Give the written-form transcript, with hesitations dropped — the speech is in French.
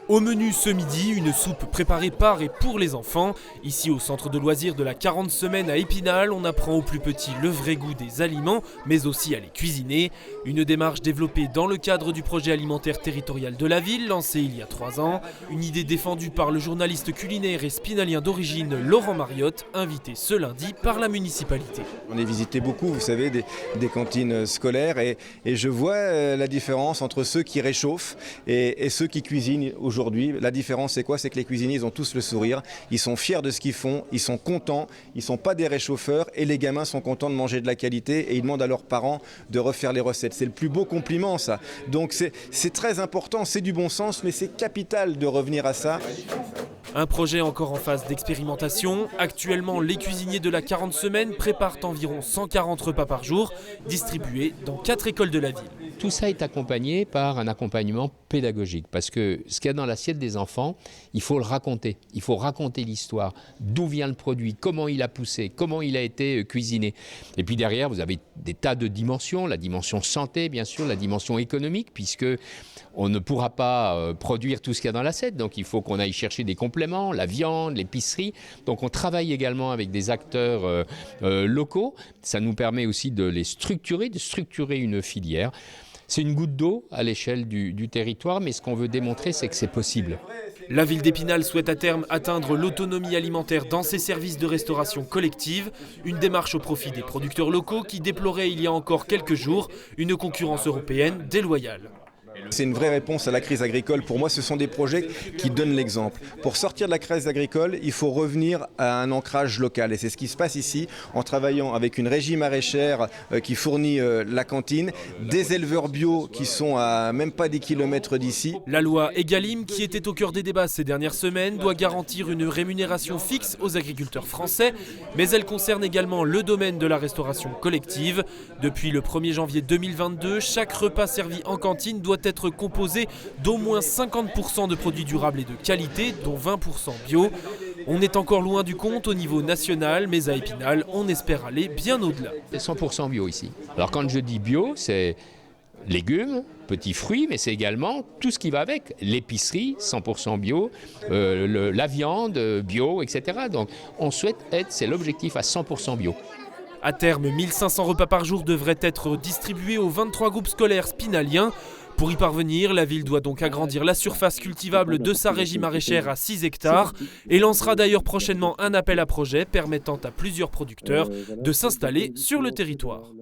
Au menu ce midi, une soupe préparée par et pour les enfants. Ici au centre de loisirs de la 40 semaines à Épinal, on apprend aux plus petits le vrai goût des aliments, mais aussi à les cuisiner. Une démarche développée dans le cadre du projet alimentaire territorial de la ville, lancé il y a 3 ans. Une idée défendue par le journaliste culinaire et spinalien d'origine Laurent Mariotte, invité ce lundi par la municipalité. On a visité beaucoup, vous savez, des cantines scolaires et je vois la différence entre ceux qui réchauffent et ceux qui cuisinent aujourd'hui. La différence, c'est quoi? C'est que les cuisiniers, ils ont tous le sourire, ils sont fiers de ce qu'ils font, ils sont contents, ils ne sont pas des réchauffeurs et les gamins sont contents de manger de la qualité et ils demandent à leurs parents de refaire les recettes. C'est le plus beau compliment, ça. Donc c'est très important, c'est du bon sens, mais c'est capital de revenir à ça. Un projet encore en phase d'expérimentation. Actuellement, les cuisiniers de la 40 semaines préparent environ 140 repas par jour, distribués dans 4 écoles de la ville. Tout ça est accompagné par un accompagnement pédagogique, parce que ce qu'il y a dans l'assiette des enfants, il faut le raconter. Il faut raconter l'histoire, d'où vient le produit, comment il a poussé, comment il a été cuisiné. Et puis derrière, vous avez des tas de dimensions, la dimension santé, bien sûr, la dimension économique, puisque on ne pourra pas produire tout ce qu'il y a dans l'assiette, donc il faut qu'on aille chercher des compléments, la viande, l'épicerie. Donc on travaille également avec des acteurs locaux. Ça nous permet aussi de les structurer, de structurer une filière. C'est une goutte d'eau à l'échelle du territoire, mais ce qu'on veut démontrer, c'est que c'est possible. La ville d'Épinal souhaite à terme atteindre l'autonomie alimentaire dans ses services de restauration collective, une démarche au profit des producteurs locaux qui déploraient il y a encore quelques jours une concurrence européenne déloyale. C'est une vraie réponse à la crise agricole. Pour moi, ce sont des projets qui donnent l'exemple. Pour sortir de la crise agricole, il faut revenir à un ancrage local. Et c'est ce qui se passe ici, en travaillant avec une régie maraîchère qui fournit la cantine, des éleveurs bio qui sont à même pas des kilomètres d'ici. La loi Egalim, qui était au cœur des débats ces dernières semaines, doit garantir une rémunération fixe aux agriculteurs français, mais elle concerne également le domaine de la restauration collective. Depuis le 1er janvier 2022, chaque repas servi en cantine doit être composé d'au moins 50% de produits durables et de qualité, dont 20% bio. On est encore loin du compte au niveau national, mais à Épinal, on espère aller bien au-delà. C'est 100% bio ici. Alors quand je dis bio, c'est légumes, petits fruits, mais c'est également tout ce qui va avec. L'épicerie, 100% bio, la viande bio, etc. Donc on souhaite être, c'est l'objectif, à 100% bio. À terme, 1500 repas par jour devraient être distribués aux 23 groupes scolaires spinaliens. Pour y parvenir, la ville doit donc agrandir la surface cultivable de sa régie maraîchère à 6 hectares et lancera d'ailleurs prochainement un appel à projets permettant à plusieurs producteurs de s'installer sur le territoire.